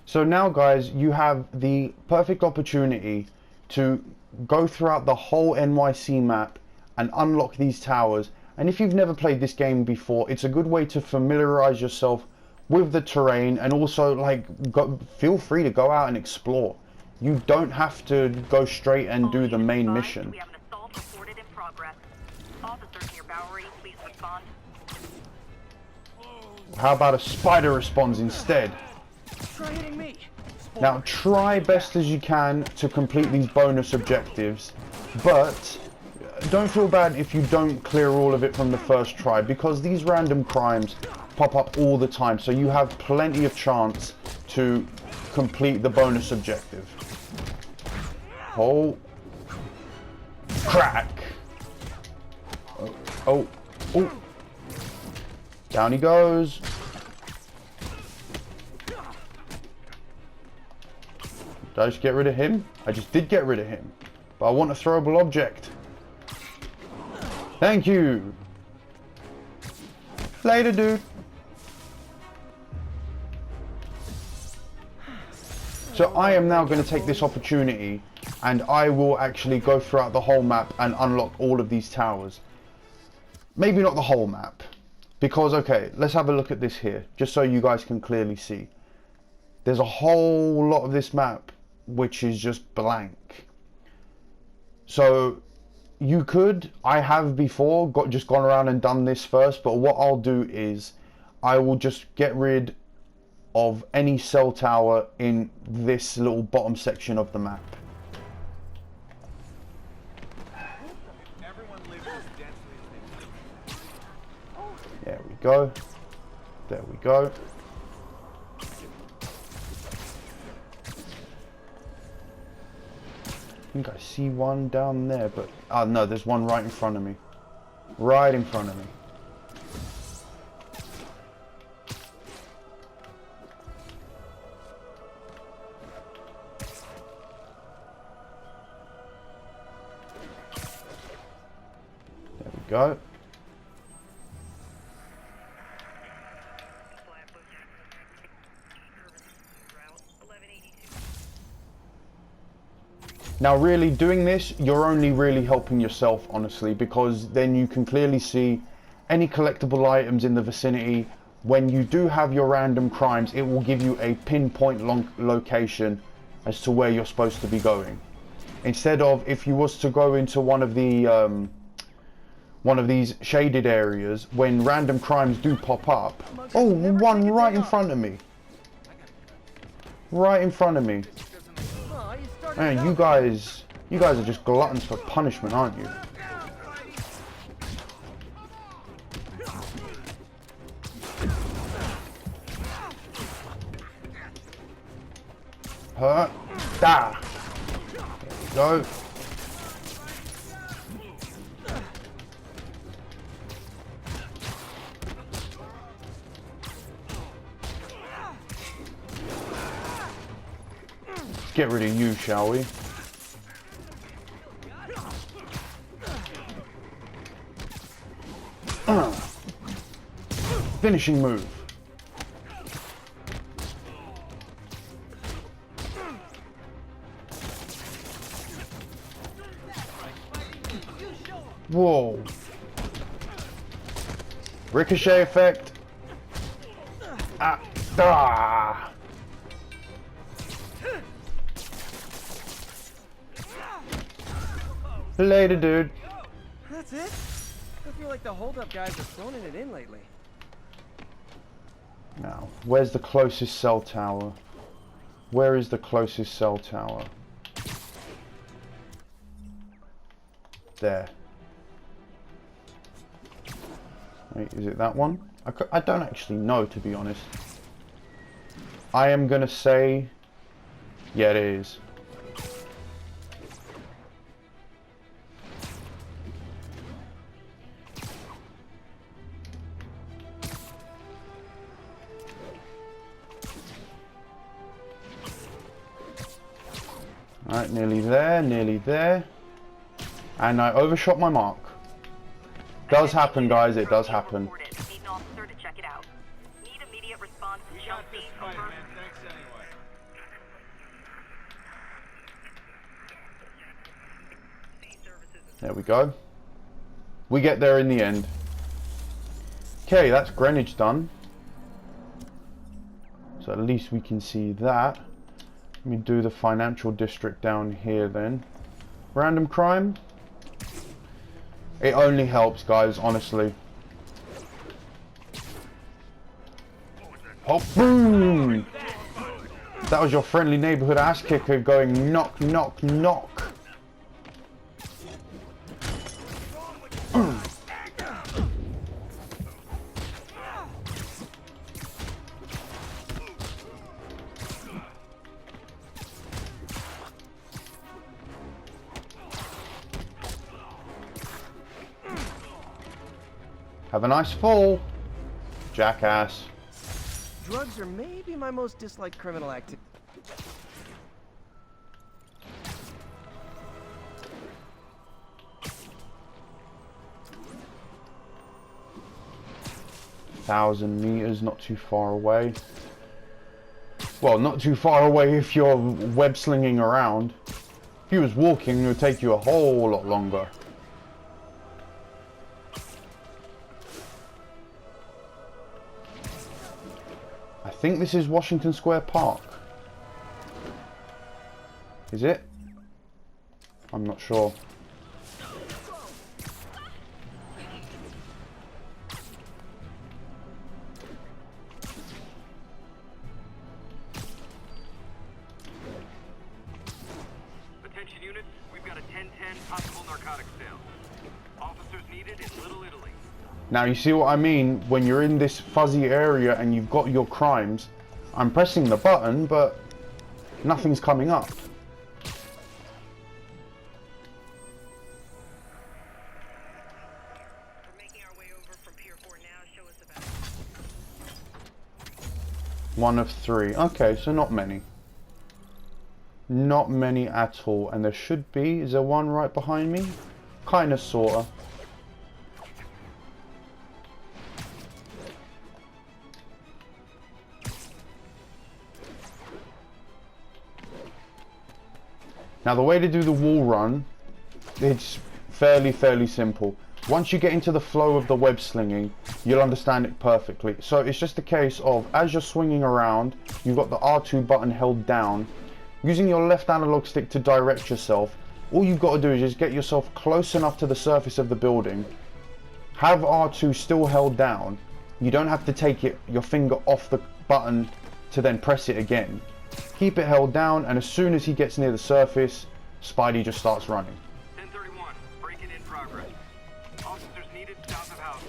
So now, guys, you have the perfect opportunity to go throughout the whole NYC map and unlock these towers. And if you've never played this game before, it's a good way to familiarize yourself with the terrain, and also feel free to go out and explore. You don't have to go straight and do the main mission. We have an assault reported in progress. Officers near Bowery, please respond. How about a spider responds instead? Try hitting me. Now try best as you can to complete these bonus objectives, but don't feel bad if you don't clear all of it from the first try, because these random crimes pop up all the time, so you have plenty of chance to complete the bonus objective. Oh, crack. Oh. Down he goes. Did I just get rid of him? I just did get rid of him, but I want a throwable object. Thank you. Later, dude. So I am now going to take this opportunity, and I will actually go throughout the whole map and unlock all of these towers. Maybe not the whole map, because, okay, let's have a look at this here, just so you guys can clearly see. There's a whole lot of this map which is just blank. So you could, I have before just gone around and done this first, but what I'll do is I will just get rid of any cell tower in this little bottom section of the map. There we go. There we go. I think I see one down there, but no, there's one right in front of me. Right in front of me. There we go. Now really doing this, you're only really helping yourself, honestly, because then you can clearly see any collectible items in the vicinity. When you do have your random crimes, it will give you a pinpoint location as to where you're supposed to be going. Instead of, if you was to go into one of these shaded areas, when random crimes do pop up. Oh, one right in front of me. Right in front of me. Man, you guys are just gluttons for punishment, aren't you? Da. There we go. Get rid of you, shall we? Finishing move. Whoa. Ricochet effect. Ah. Later, dude. That's it? I feel like the hold-up guys are phoning it in lately. Now, where's the closest cell tower? Where is the closest cell tower? There. Wait, is it that one? I don't actually know, to be honest. I am gonna say, yeah, it is. Alright, nearly there. And I overshot my mark. Does happen, guys, it does happen. Need an officer to check it out. Need immediate response to Chelsea. Over. There we go. We get there in the end. Okay, that's Greenwich done. So at least we can see that. Let me do the financial district down here then. Random crime. It only helps, guys, honestly. Oh, boom! That was your friendly neighborhood ass kicker going knock, knock, knock. Have a nice fall, jackass. Drugs are maybe my most disliked criminal activity. Thousand meters, not too far away. Well, not too far away if you're web slinging around. If you was walking, it would take you a whole lot longer. I think this is Washington Square Park. Is it? I'm not sure. Attention units, we've got a 10-10 possible narcotics sale. Officers needed in Little Italy. Now you see what I mean when you're in this fuzzy area and you've got your crimes. I'm pressing the button, but nothing's coming up. We're making our way over from Pier 4 now. Show us about. One of three. Okay, so not many. Not many at all. And there should be. Is there one right behind me? Kinda, sorta. Now the way to do the wall run, it's fairly simple. Once you get into the flow of the web slinging, you'll understand it perfectly. So it's just a case of, as you're swinging around, you've got the R2 button held down. Using your left analog stick to direct yourself, all you've got to do is just get yourself close enough to the surface of the building. Have R2 still held down. You don't have to take your finger off the button to then press it again. Keep it held down, and as soon as he gets near the surface, Spidey just starts running. 1031, break-in in progress. Officers needed south of house.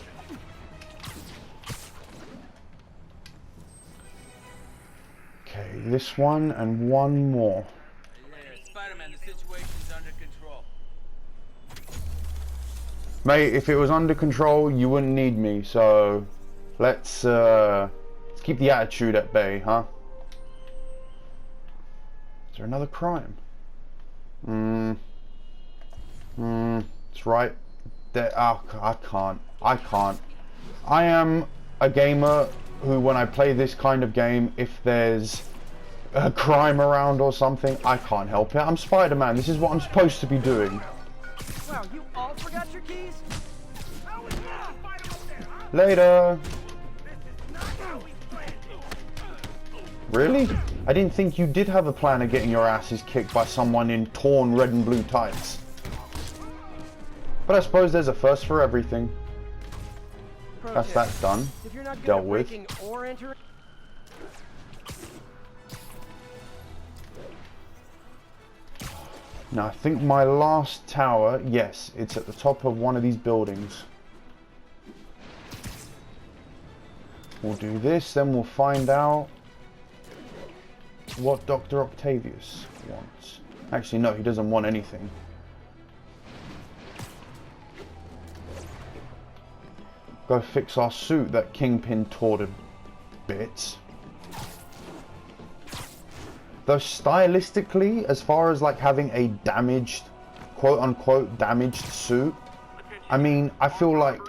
Okay, this one and one more. Spider-Man, the situation's under control. Mate, if it was under control, you wouldn't need me, so let's keep the attitude at bay, huh? Is there another crime? It's right there. Oh, I can't. I am a gamer who, when I play this kind of game, if there's a crime around or something, I can't help it. I'm Spider-Man. This is what I'm supposed to be doing. Wow, you all forgot your keys? Later. Really? I didn't think you did have a plan of getting your asses kicked by someone in torn red and blue tights. But I suppose there's a first for everything. That's that done. If you're not good Dealt at with. breaking or entering. Now I think my last tower, yes, it's at the top of one of these buildings. We'll do this, then we'll find out what Dr. Octavius wants. Actually, no, he doesn't want anything. Go fix our suit that Kingpin tore to bits. Though stylistically, as far as like having a damaged, quote-unquote damaged suit, I mean, I feel like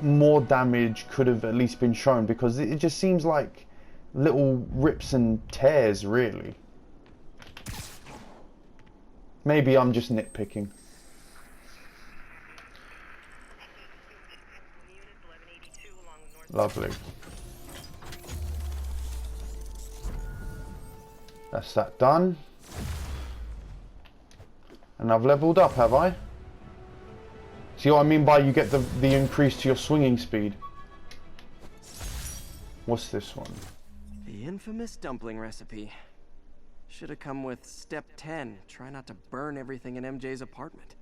more damage could have at least been shown, because it just seems like little rips and tears, really. Maybe I'm just nitpicking. Lovely. That's that done. And I've leveled up, have I? See what I mean by you get the increase to your swinging speed? What's this one? The infamous dumpling recipe. Should have come with step 10. Try not to burn everything in MJ's apartment.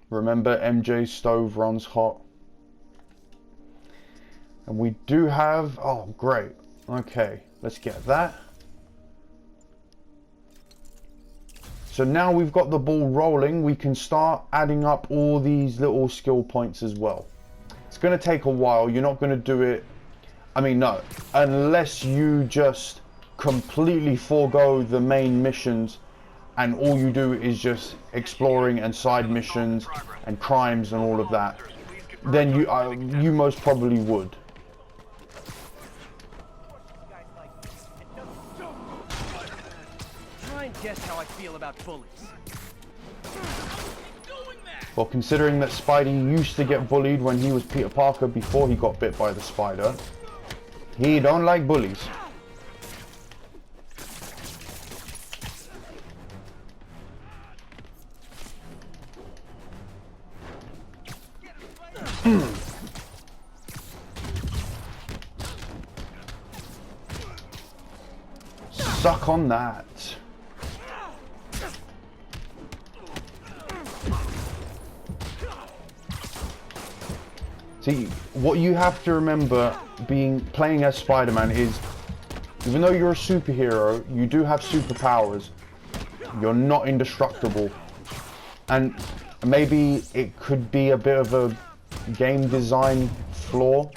Remember, MJ's stove runs hot. And we do have... Oh, great. Okay, let's get that. So now we've got the ball rolling, we can start adding up all these little skill points as well. It's going to take a while. You're not going to do it... I mean, no. Unless you just completely forego the main missions and all you do is just exploring and side missions and crimes and all of that, then you most probably would. Try and guess how I feel about bullies. Well, considering that Spidey used to get bullied when he was Peter Parker before he got bit by the spider, he don't like bullies. Suck on that. See, what you have to remember playing as Spider-Man is, even though you're a superhero, you do have superpowers. You're not indestructible. And maybe it could be a bit of a game design flaw,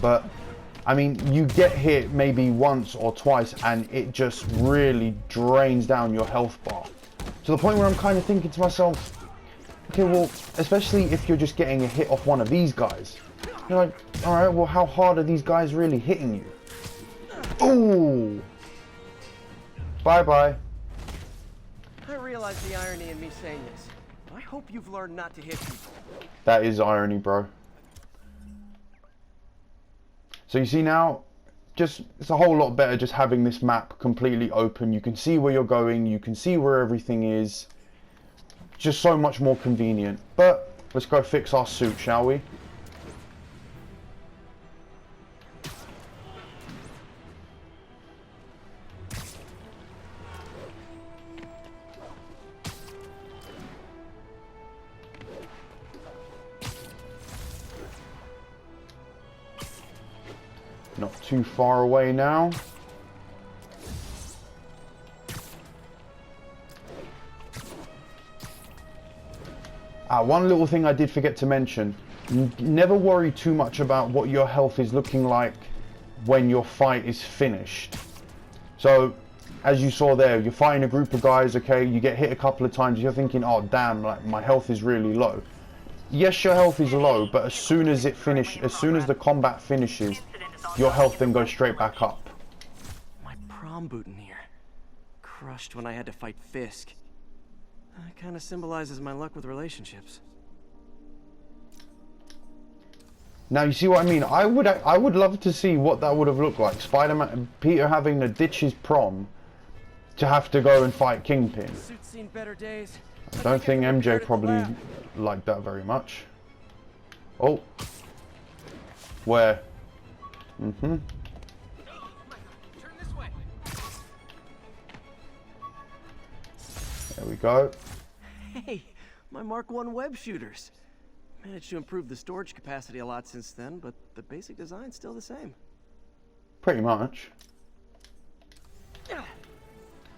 but I mean, you get hit maybe once or twice and it just really drains down your health bar. To the point where I'm kind of thinking to myself, okay, well, especially if you're just getting a hit off one of these guys. You're like, alright, well, how hard are these guys really hitting you? Ooh! Bye-bye. I realize the irony in me saying this. I hope you've learned not to hit people. That is irony, bro. So you see now, it's a whole lot better just having this map completely open. You can see where you're going, you can see where everything is. Just so much more convenient. But let's go fix our suit, shall we? Not too far away now. One little thing I did forget to mention. Never worry too much about what your health is looking like when your fight is finished. So, as you saw there, you're fighting a group of guys, okay, you get hit a couple of times, you're thinking, oh damn, like my health is really low. Yes, your health is low, but as soon as the combat finishes, your health then goes straight back up. My prom boutonniere. Crushed when I had to fight Fisk. That kind of symbolizes my luck with relationships. Now you see what I mean? I would love to see what that would have looked like. Spider-Man, Peter having to ditch his prom to have to go and fight Kingpin. Suit's seen better days. I don't think MJ probably liked that very much. Oh. Where? Mm-hmm. Turn this way. There we go. Hey, my Mark 1 web shooters. Managed to improve the storage capacity a lot since then, but the basic design's still the same. Pretty much.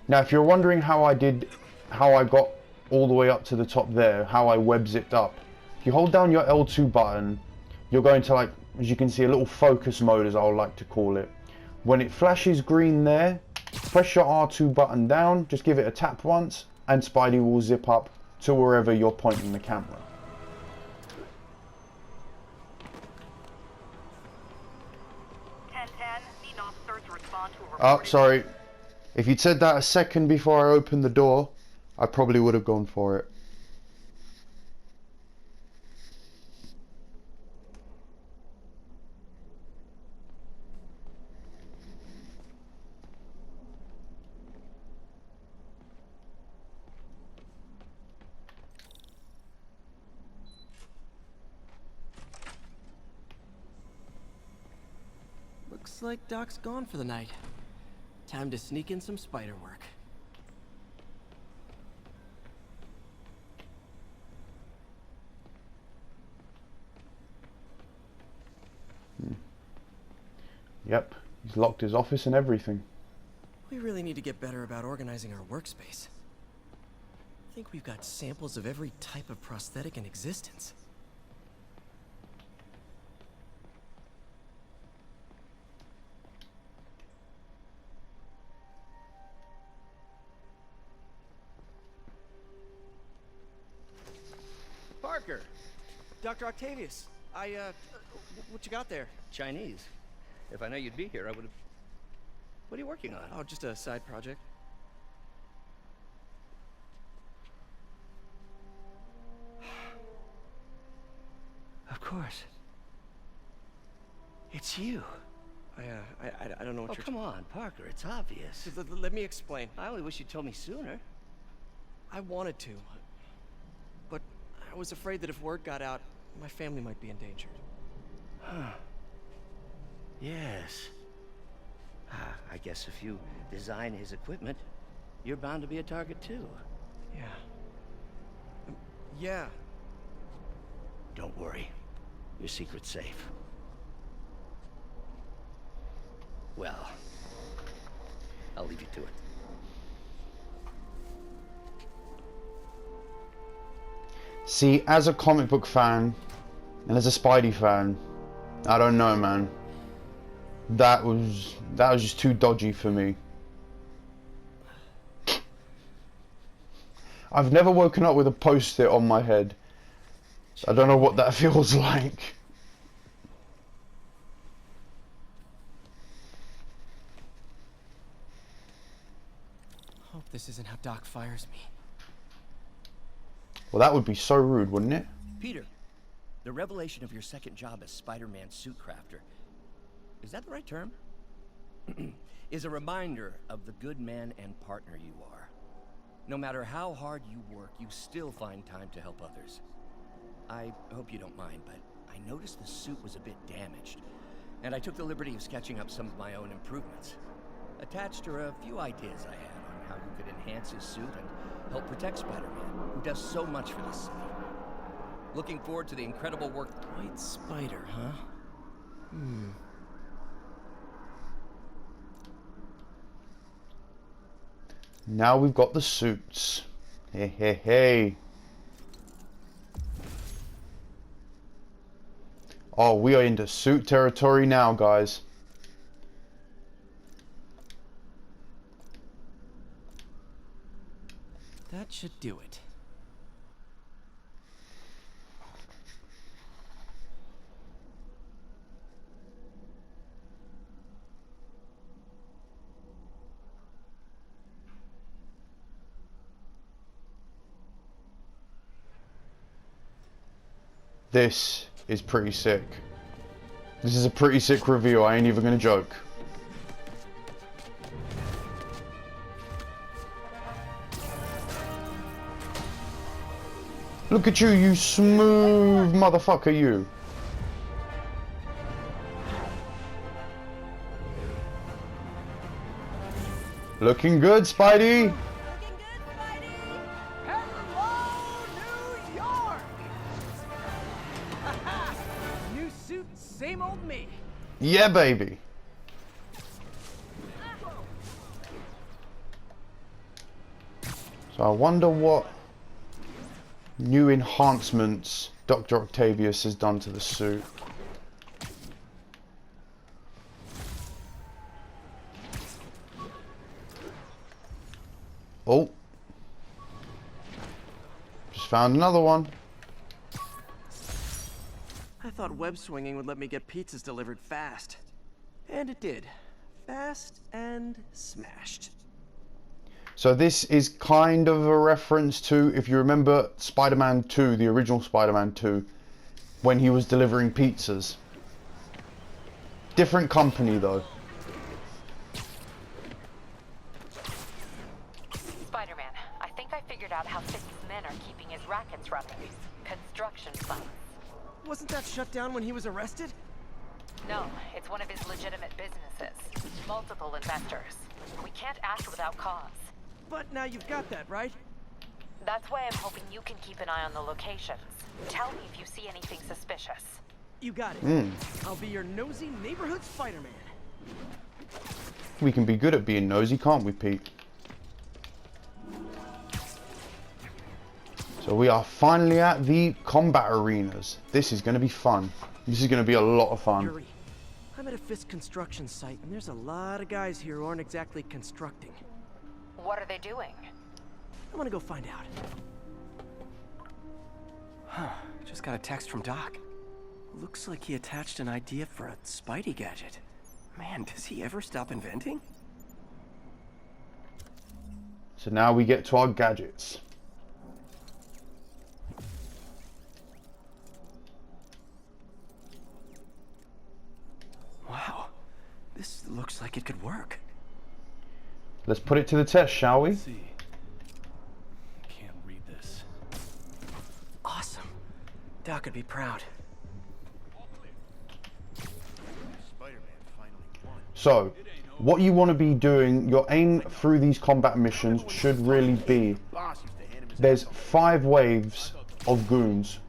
Now, if you're wondering how I got all the way up to the top there, how I web zipped up, if you hold down your L2 button, you're going to, like, as you can see, a little focus mode, as I would like to call it. When it flashes green there, press your R2 button down, just give it a tap once, and Spidey will zip up to wherever you're pointing the camera. Need an officer to respond to a Oh, reported- sorry. If you'd said that a second before I opened the door, I probably would have gone for it. Looks like Doc's gone for the night. Time to sneak in some spider work. Yep, he's locked his office and everything. We really need to get better about organizing our workspace. I think we've got samples of every type of prosthetic in existence. Parker! Dr. Octavius, what you got there? Chinese. If I know you'd be here, I would have... What are you working on? Oh, just a side project. Of course. It's you. I don't know what Oh, you're... come on, Parker, it's obvious. Let me explain. I only wish you'd told me sooner. I wanted to, but I was afraid that if word got out, my family might be endangered. Huh. Yes. I guess if you design his equipment, you're bound to be a target too. Yeah. Yeah. Don't worry. Your secret's safe. Well, I'll leave you to it. See, as a comic book fan, and as a Spidey fan, I don't know, man. That was just too dodgy for me. I've never woken up with a post-it on my head. I don't know what that feels like. Hope this isn't how Doc fires me. Well, that would be so rude, wouldn't it? Peter, the revelation of your second job as Spider-Man suit crafter, is that the right term? Is a reminder of the good man and partner you are. No matter how hard you work, you still find time to help others. I hope you don't mind, but I noticed the suit was a bit damaged, and I took the liberty of sketching up some of my own improvements. Attached are a few ideas I had on how you could enhance his suit and help protect Spider-Man, who does so much for this city. Looking forward to the incredible work... White spider, huh? Now we've got the suits. Hey, hey, hey. Oh, we are into suit territory now, guys. That should do it. This is pretty sick. This is a pretty sick reveal, I ain't even gonna joke. Look at you, you smooth motherfucker, you. Looking good, Spidey. New suit, same old me. Yeah, baby. So I wonder what new enhancements Dr. Octavius has done to the suit. Oh. Just found another one. I thought web swinging would let me get pizzas delivered fast. And it did. Fast and smashed. So this is kind of a reference to, if you remember Spider-Man 2, the original Spider-Man 2, when he was delivering pizzas. Different company though. Spider-Man, I think I figured out how Fisk's men are keeping his rackets running. Construction sites. Wasn't that shut down when he was arrested? No, it's one of his legitimate businesses. Multiple investors. We can't act without cause. But now you've got that, right? That's why I'm hoping you can keep an eye on the locations. Tell me if you see anything suspicious. You got it. I'll be your nosy neighborhood Spider-Man. We can be good at being nosy, can't we, Pete? So we are finally at the combat arenas. This is going to be fun. This is going to be a lot of fun. Yuri, I'm at a Fisk construction site, and there's a lot of guys here who aren't exactly constructing. What are they doing? I want to go find out. Huh. Just got a text from Doc. Looks like he attached an idea for a Spidey gadget. Man, does he ever stop inventing? So now we get to our gadgets. Wow. This looks like it could work. Let's put it to the test, shall we? See. Can't read this. Awesome. Doc would be proud. So, what you want to be doing, your aim through these combat missions should really be, there's 5 waves of goons.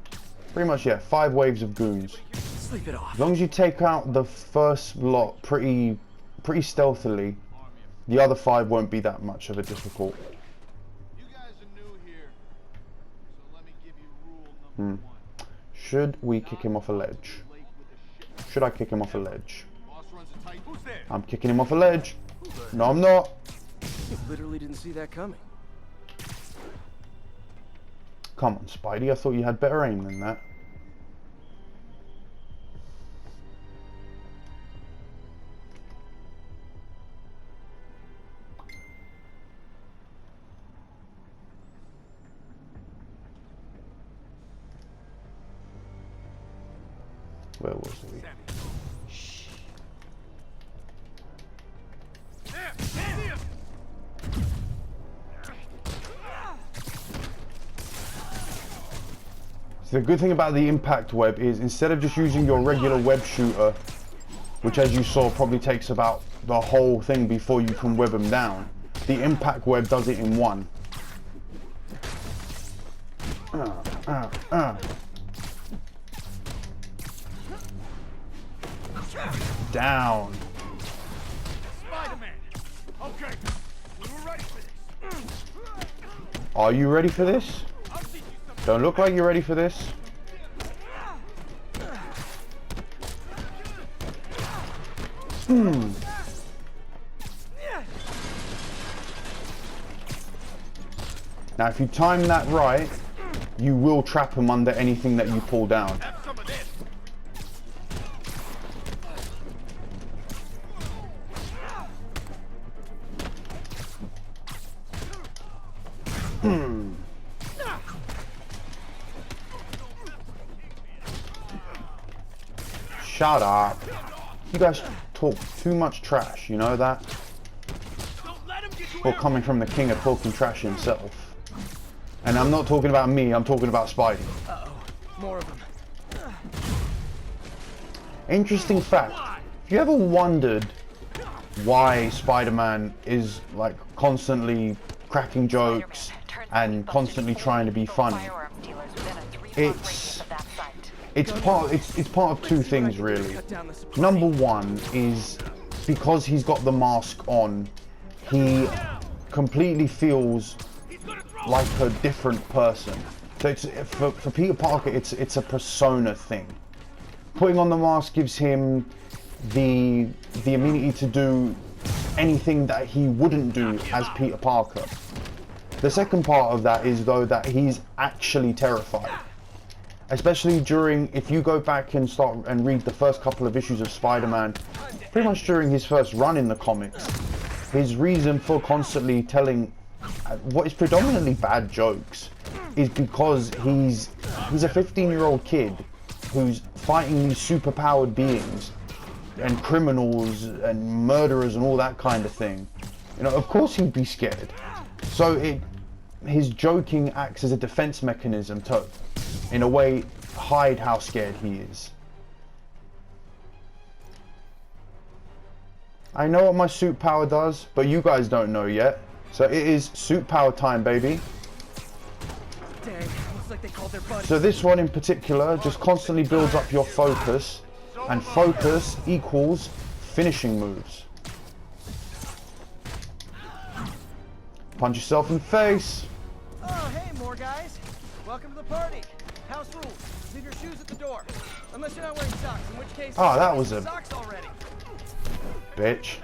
Pretty much, yeah, 5 waves of goons. Sleep it off. As long as you take out the first lot pretty stealthily, the other 5 won't be that much of a difficult. You guys are new here, so let me give you rule number 1. Should we kick him off a ledge? Should I kick him off a ledge? Boss runs a tight. Who's there? I'm kicking him off a ledge. No, I'm not. Literally didn't see that coming. Come on, Spidey. I thought you had better aim than that. Where was he? So the good thing about the impact web is instead of just using your regular web shooter, which as you saw probably takes about the whole thing before you can web them down, the impact web does it in one. Down. Spider-Man. Okay, we were ready for this. Are you ready for this? I'll teach you something. Don't look like you're ready for this. Now if you time that right, you will trap him under anything that you pull down. Have some of this. Shut up. You guys talk too much trash, you know that? Don't let him get you Well, coming from the king of talking trash himself. And I'm not talking about me, I'm talking about Spidey. Uh-oh. More of them. Interesting fact. Have you ever wondered why Spider-Man is like constantly cracking jokes and constantly trying to be funny? It's part of 2 things really. Number 1 is because he's got the mask on, he completely feels like a different person. So it's for Peter Parker, it's a persona thing. Putting on the mask gives him the immunity to do anything that he wouldn't do as Peter Parker. The second part of that is though that he's actually terrified. Especially during, if you go back and start and read the first couple of issues of Spider-Man, pretty much during his first run in the comics, his reason for constantly telling what is predominantly bad jokes is because he's a 15-year-old kid who's fighting these super-powered beings and criminals and murderers and all that kind of thing. You know, of course he'd be scared. So his joking acts as a defense mechanism to, in a way, hide how scared he is. I know what my suit power does, but you guys don't know yet. So it is suit power time, baby. Dang, looks like they called their buddy. So this one in particular just constantly builds up your focus, and focus equals finishing moves. Punch yourself in the face. Oh, hey, more guys. Welcome to the party. House rules. Leave your shoes at the door. Unless you're not wearing socks, in which case... Oh, that was a socks already. bitch.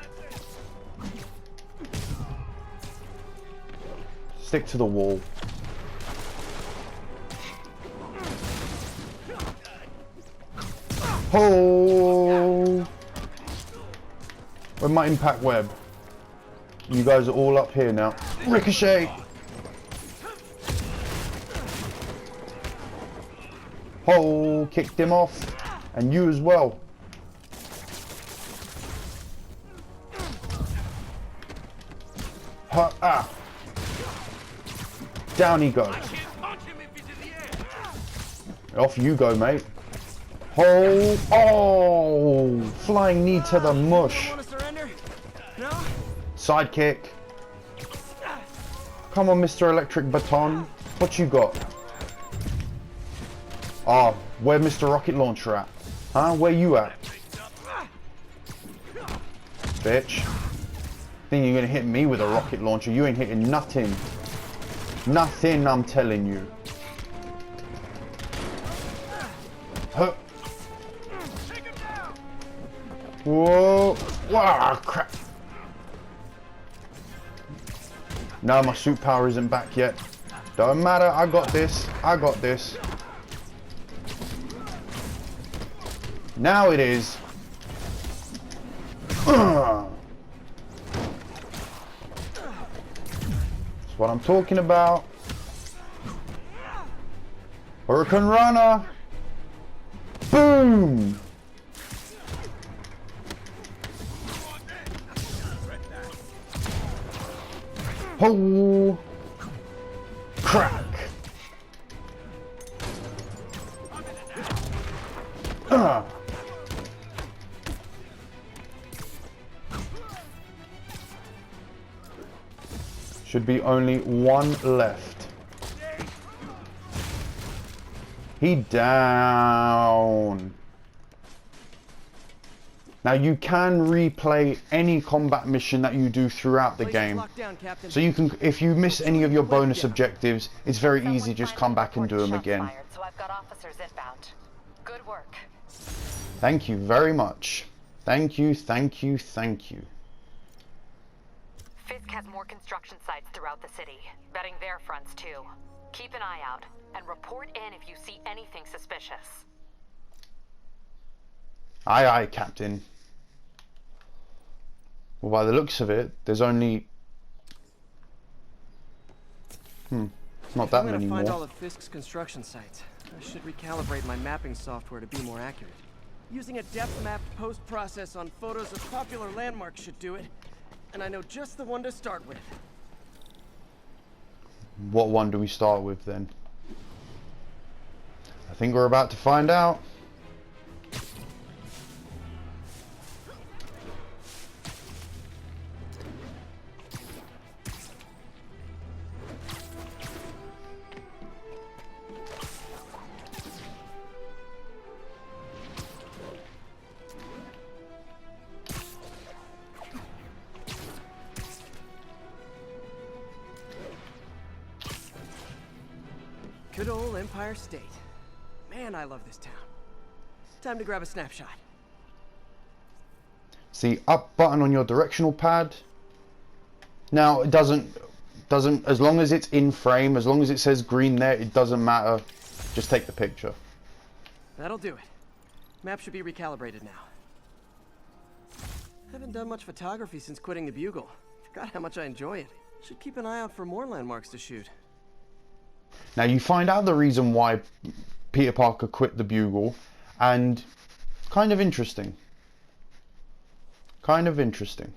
Stick to the wall. Oh! Where's my impact web? You guys are all up here now. Ricochet! Oh, kicked him off. And you as well. Ah! Down he goes. Off you go, mate. Oh! Flying knee to the mush. Want to surrender? No? Sidekick. Come on, Mr. Electric Baton. What you got? Ah, where Mr. Rocket Launcher at? Huh? Where you at? Bitch. Think you're gonna hit me with a rocket launcher? You ain't hitting nothing. Nothing, I'm telling you. Huh. Whoa! Wow! Crap! No, my suit power isn't back yet. Don't matter. I got this. I got this. Now it is. That's what I'm talking about. Hurricane Runner. Boom. Oh. Crack. Should be only one left. He down. Now you can replay any combat mission that you do throughout the game. So you can, if you miss any of your bonus objectives, it's very easy, just come back and do them again. So I've got officers inbound. Good work. Thank you very much. Thank you, thank you, thank you. Fisk has more construction sites throughout the city, betting their fronts too. Keep an eye out, and report in if you see anything suspicious. Aye, aye, Captain. Well, by the looks of it, there's only... not that many more. I'm gonna find all of Fisk's construction sites. I should recalibrate my mapping software to be more accurate. Using a depth-mapped post-process on photos of popular landmarks should do it. And I know just the one to start with. What one do we start with then? I think we're about to find out. Good old Empire State. Man, I love this town. Time to grab a snapshot. See, up button on your directional pad. Now, it doesn't, as long as it's in frame, as long as it says green there, it doesn't matter. Just take the picture. That'll do it. Map should be recalibrated now. Haven't done much photography since quitting the Bugle. Forgot how much I enjoy it. Should keep an eye out for more landmarks to shoot. Now you find out the reason why Peter Parker quit the Bugle, and kind of interesting. Kind of interesting.